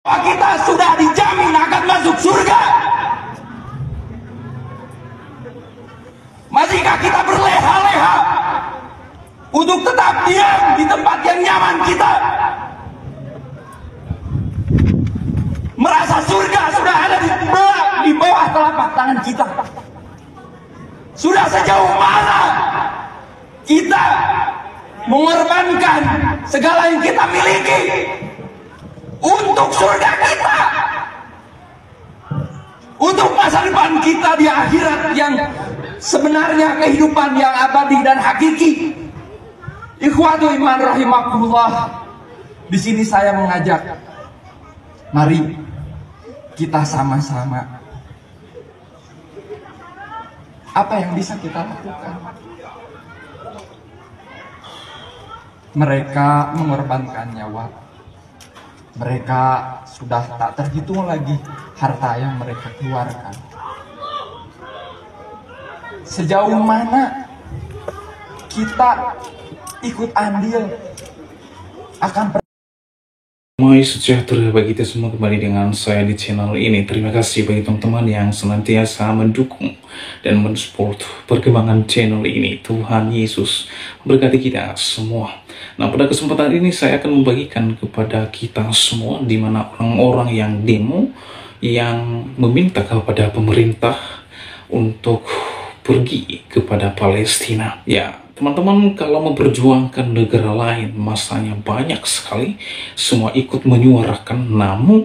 Kita sudah dijamin akan masuk surga. Masihkah kita berleha-leha untuk tetap diam di tempat yang nyaman kita? Merasa surga sudah ada di bawah telapak tangan kita. Sudah sejauh mana kita mengorbankan segala yang kita miliki untuk surga kita, untuk masa depan kita di akhirat yang sebenarnya kehidupan yang abadi dan hakiki. Ikhwatu iman rahimakumullah, di sini saya mengajak, mari kita sama-sama, apa yang bisa kita lakukan? Mereka mengorbankan nyawa. Mereka sudah tak terhitung lagi harta yang mereka keluarkan. Sejauh mana kita ikut andil akan Damai sejahtera bagi kita semua, kembali dengan saya di channel ini. Terima kasih bagi teman-teman yang senantiasa mendukung dan mensupport perkembangan channel ini. Tuhan Yesus memberkati kita semua. Nah, pada kesempatan ini saya akan membagikan kepada kita semua, di mana orang-orang yang demo, yang meminta kepada pemerintah untuk pergi kepada Palestina. Ya, teman-teman, kalau memperjuangkan negara lain, masanya banyak sekali, semua ikut menyuarakan. Namun,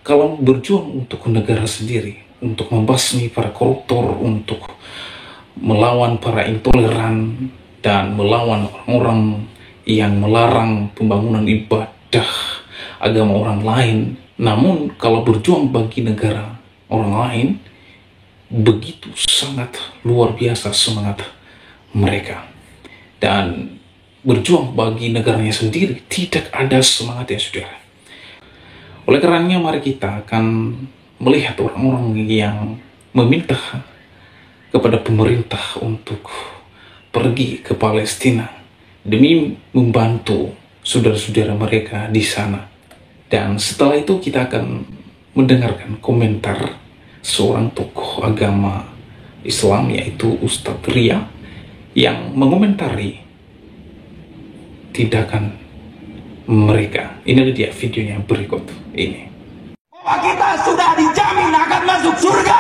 kalau berjuang untuk negara sendiri, untuk membasmi para koruptor, untuk melawan para intoleran, dan melawan orang-orang yang melarang pembangunan ibadah agama orang lain. Namun, kalau berjuang bagi negara orang lain, begitu sangat luar biasa semangat mereka, dan berjuang bagi negaranya sendiri tidak ada semangat, ya saudara. Oleh karenanya, mari kita akan melihat orang-orang yang meminta kepada pemerintah untuk pergi ke Palestina demi membantu saudara-saudara mereka di sana. Dan setelah itu kita akan mendengarkan komentar seorang tokoh agama Islam, yaitu Ustadz Ria, yang mengomentari tindakan mereka. Ini dia videonya berikut ini. Bahwa kita sudah dijamin akan masuk surga.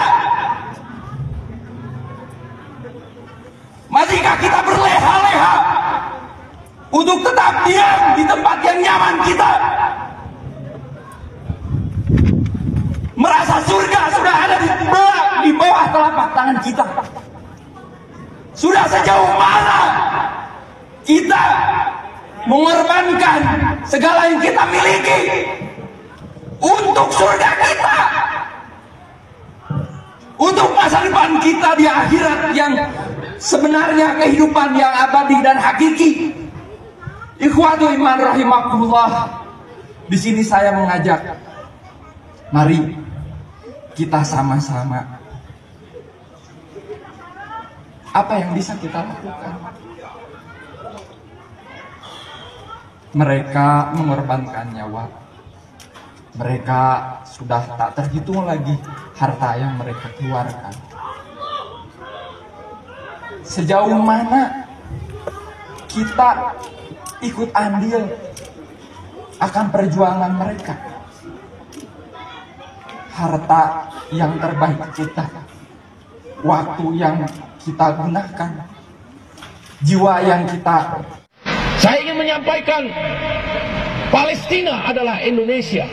Masihkah kita berleha-leha untuk tetap diam di tempat yang nyaman kita? Merasa surga sudah ada di bawah telapak tangan kita. Sudah sejauh mana kita mengorbankan segala yang kita miliki untuk surga kita, untuk masa depan kita di akhirat yang sebenarnya kehidupan yang abadi dan hakiki. Ikhwatu iman rahimakumullah, di sini saya mengajak, mari kita sama-sama, apa yang bisa kita lakukan? Mereka mengorbankan nyawa. Mereka sudah tak terhitung lagi harta yang mereka keluarkan. Sejauh mana kita ikut andil akan perjuangan mereka? Harta yang terbaik kita, waktu yang kita gunakan, jiwa yang kita. Saya ingin menyampaikan, Palestina adalah Indonesia,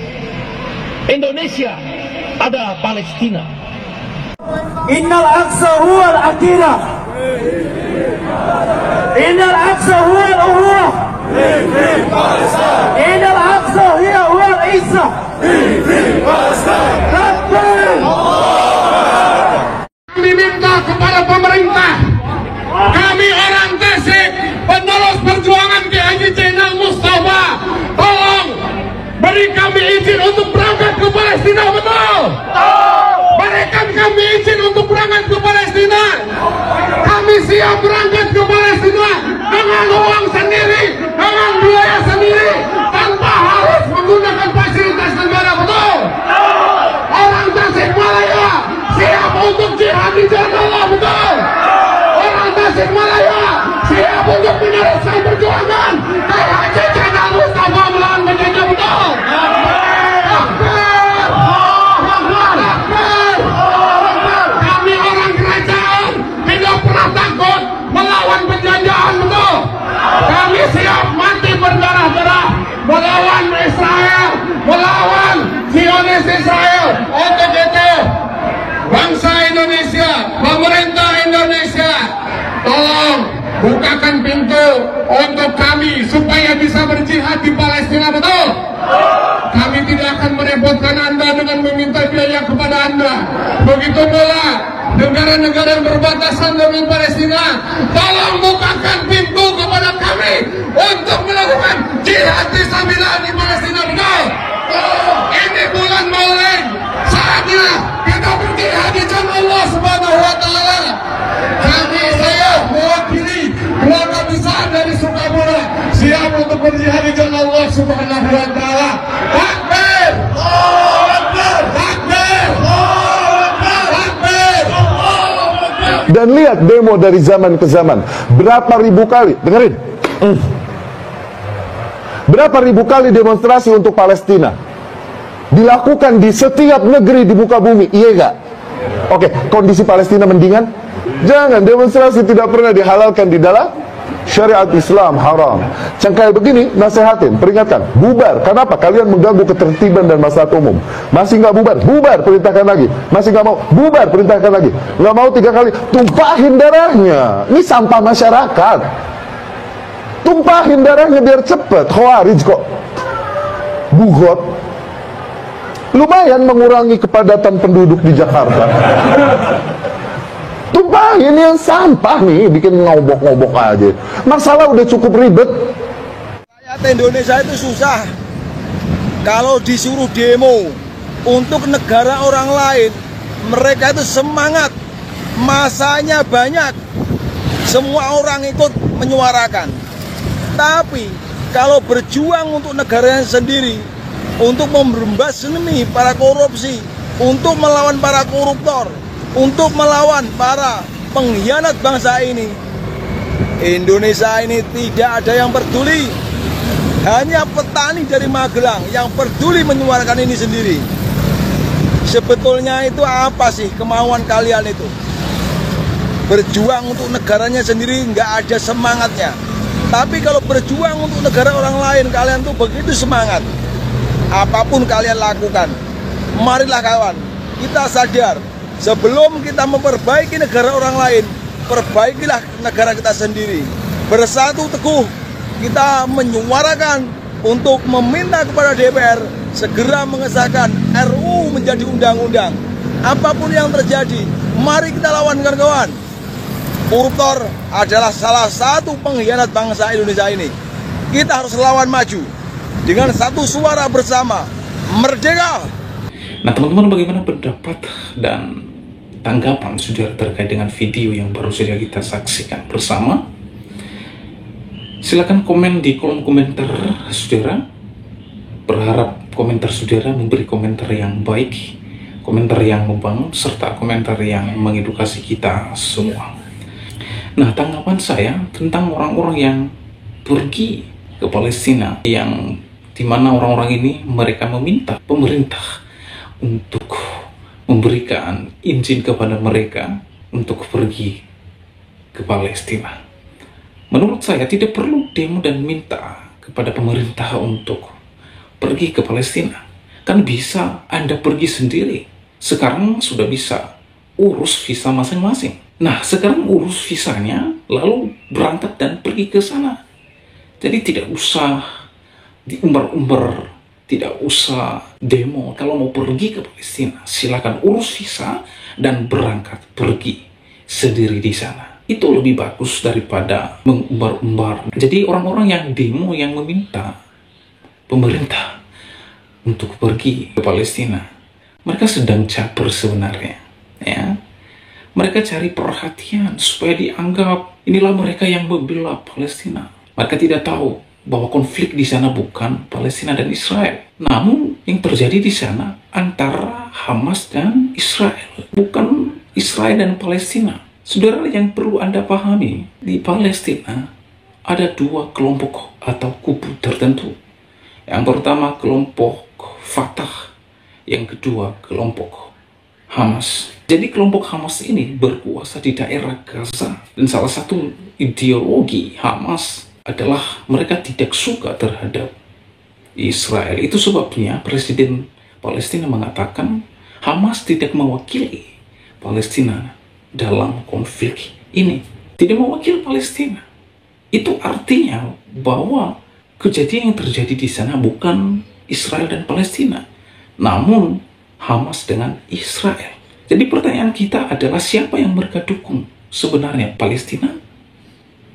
Indonesia adalah Palestina. Innal aqsa huwa al-aqidah, innal aqsa huwa al-uhuwah, innal aqsa huwa al-izzah. Kami minta kepada pemerintah, kami orang Tasik, penerus perjuangan Ki Haji Zainal Mustafa, tolong beri kami izin untuk berangkat ke Palestina, betul? Berikan kami izin untuk berangkat ke Palestina. Kami siap berangkat ke Palestina dengan uang sendiri, dengan biaya sendiri, tanpa harus menggunakan fasilitas Palestina. Begitu pula negara-negara yang berbatasan dengan Palestina, tolong bukakan pintu kepada kami untuk melakukan jihad fisabilillah di Palestina. Betul? Ini bulan Maulid, saatnya kita berjihad di jalan Allah Subhanahu wa taala. Saya mewakili keluarga besar dari Sukabumi siap untuk berjihad di jalan Allah Subhanahu wa taala. Takbir! Allahu Akbar! Takbir! Allahu Akbar! Takbir! Allahu Akbar! Dan lihat demo dari zaman ke zaman, berapa ribu kali, dengerin, berapa ribu kali demonstrasi untuk Palestina dilakukan di setiap negeri di muka bumi, iya gak? Oke, kondisi Palestina mendingan? Jangan, demonstrasi tidak pernah dihalalkan di dalam syariat Islam, haram. Cengkal begini, nasehatin, peringatkan, bubar. Kenapa? Kalian mengganggu ketertiban dan maslahat umum. Masih nggak bubar? Bubar, perintahkan lagi. Masih nggak mau? Bubar, perintahkan lagi. Nggak mau 3 kali, tumpahin darahnya. Ini sampah masyarakat. Tumpahin darahnya biar cepet. Khawarij kok. Bugot. Lumayan mengurangi kepadatan penduduk di Jakarta. Tumpahin yang sampah nih, bikin ngobok-ngobok aja. Masalah udah cukup ribet. Rakyat Indonesia itu susah. Kalau disuruh demo untuk negara orang lain, mereka itu semangat, masanya banyak, semua orang ikut menyuarakan. Tapi kalau berjuang untuk negaranya sendiri, untuk membasmi para korupsi, untuk melawan para koruptor, untuk melawan para pengkhianat bangsa ini, Indonesia ini tidak ada yang peduli. Hanya petani dari Magelang yang peduli menyuarakan ini sendiri. Sebetulnya itu apa sih kemauan kalian itu? Berjuang untuk negaranya sendiri nggak ada semangatnya. Tapi kalau berjuang untuk negara orang lain, kalian tuh begitu semangat. Apapun kalian lakukan, marilah kawan, kita sadar, sebelum kita memperbaiki negara orang lain, perbaikilah negara kita sendiri. Bersatu teguh, kita menyuarakan untuk meminta kepada DPR segera mengesahkan RUU menjadi undang-undang. Apapun yang terjadi, mari kita lawan kawan-kawan. Koruptor adalah salah satu pengkhianat bangsa Indonesia ini. Kita harus lawan maju dengan satu suara bersama. Merdeka! Nah teman-teman, bagaimana pendapat dan tanggapan saudara terkait dengan video yang baru saja kita saksikan bersama? Silakan komen di kolom komentar saudara. Berharap komentar saudara memberi komentar yang baik, komentar yang membangun, serta komentar yang mengedukasi kita semua. Nah, tanggapan saya tentang orang-orang yang pergi ke Palestina, yang dimana orang-orang ini mereka meminta pemerintah untuk memberikan izin kepada mereka untuk pergi ke Palestina. Menurut saya tidak perlu demo dan minta kepada pemerintah untuk pergi ke Palestina. Kan bisa Anda pergi sendiri. Sekarang sudah bisa urus visa masing-masing. Nah, sekarang urus visanya, lalu berangkat dan pergi ke sana. Jadi tidak usah diumbar-umbar, tidak usah demo. Kalau mau pergi ke Palestina, silakan urus visa dan berangkat pergi sendiri di sana. Itu lebih bagus daripada mengumbar-umbar. Jadi orang-orang yang demo, yang meminta pemerintah untuk pergi ke Palestina, mereka sedang caper sebenarnya, ya. Mereka cari perhatian supaya dianggap inilah mereka yang membela Palestina. Mereka tidak tahu bahwa konflik di sana bukan Palestina dan Israel, namun yang terjadi di sana antara Hamas dan Israel, bukan Israel dan Palestina. Saudara, yang perlu Anda pahami, di Palestina ada 2 kelompok atau kubu tertentu. Yang pertama kelompok Fatah, yang kedua kelompok Hamas. Jadi kelompok Hamas ini berkuasa di daerah Gaza, dan salah satu ideologi Hamas adalah mereka tidak suka terhadap Israel. Itu sebabnya Presiden Palestina mengatakan Hamas tidak mewakili Palestina dalam konflik ini. Tidak mewakili Palestina. Itu artinya bahwa kejadian yang terjadi di sana bukan Israel dan Palestina, namun Hamas dengan Israel. Jadi pertanyaan kita adalah siapa yang mereka dukung? Sebenarnya Palestina?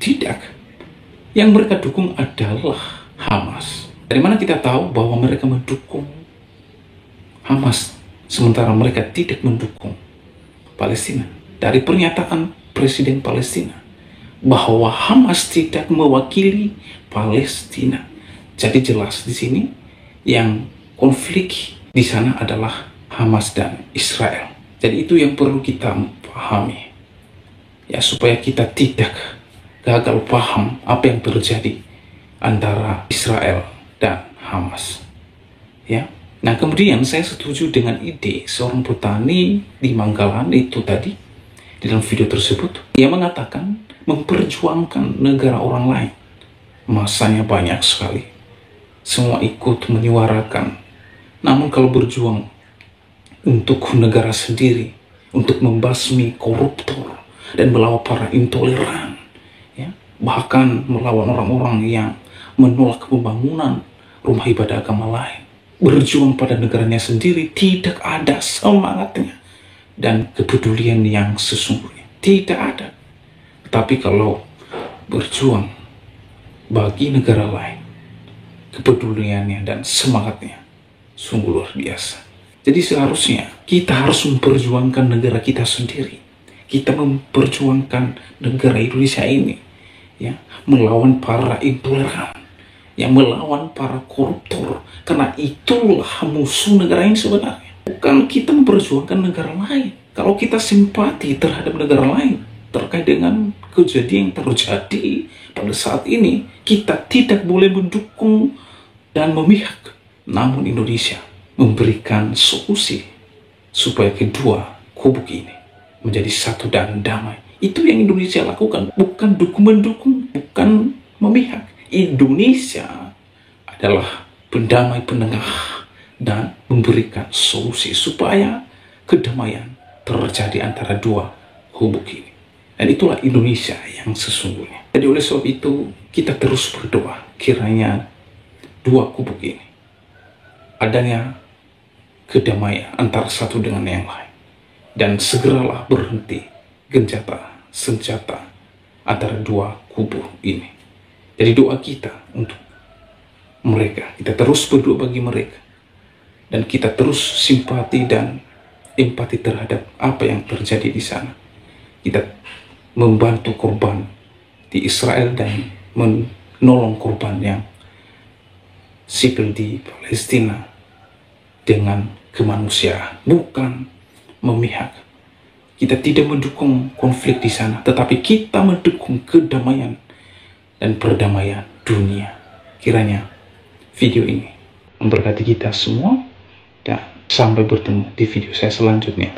Tidak. Yang mereka dukung adalah Hamas. Dari mana kita tahu bahwa mereka mendukung Hamas sementara mereka tidak mendukung Palestina? Dari pernyataan Presiden Palestina bahwa Hamas tidak mewakili Palestina. Jadi jelas di sini yang konflik di sana adalah Hamas dan Israel. Jadi itu yang perlu kita pahami, ya, supaya kita tidak gagal paham apa yang terjadi antara Israel dan Hamas. Ya, nah kemudian saya setuju dengan ide seorang petani di Manggalan itu tadi di dalam video tersebut. Dia mengatakan memperjuangkan negara orang lain. Masanya banyak sekali, semua ikut menyuarakan. Namun kalau berjuang untuk negara sendiri, untuk membasmi koruptor dan melawan para intoleran, ya, bahkan melawan orang-orang yang menolak pembangunan rumah ibadah agama lain, berjuang pada negaranya sendiri, tidak ada semangatnya dan kepedulian yang sesungguhnya, tidak ada. Tapi kalau berjuang bagi negara lain, kepeduliannya dan semangatnya sungguh luar biasa. Jadi seharusnya kita harus memperjuangkan negara kita sendiri. Kita memperjuangkan negara Indonesia ini, ya, melawan para intoleran, yang melawan para koruptor. Karena itulah musuh negara ini sebenarnya. Bukan kita memperjuangkan negara lain. Kalau kita simpati terhadap negara lain terkait dengan kejadian yang terjadi pada saat ini, kita tidak boleh mendukung dan memihak. Namun Indonesia memberikan solusi supaya kedua kubu ini menjadi satu dan damai. Itu yang Indonesia lakukan, bukan mendukung, bukan memihak. Indonesia adalah pendamai, penengah, dan memberikan solusi supaya kedamaian terjadi antara dua kubu ini. Dan itulah Indonesia yang sesungguhnya. Jadi oleh sebab itu kita terus berdoa kiranya dua kubu ini adanya kedamaian antara satu dengan yang lain, dan segeralah berhenti gencatan senjata antara dua kubu ini. Jadi doa kita untuk mereka, kita terus berdoa bagi mereka, dan kita terus simpati dan empati terhadap apa yang terjadi di sana. Kita membantu korban di Israel dan menolong korban yang sipil di Palestina dengan kemanusiaan, bukan memihak. Kita tidak mendukung konflik di sana, tetapi kita mendukung kedamaian dan perdamaian dunia. Kiranya video ini memberkati kita semua, dan sampai bertemu di video saya selanjutnya.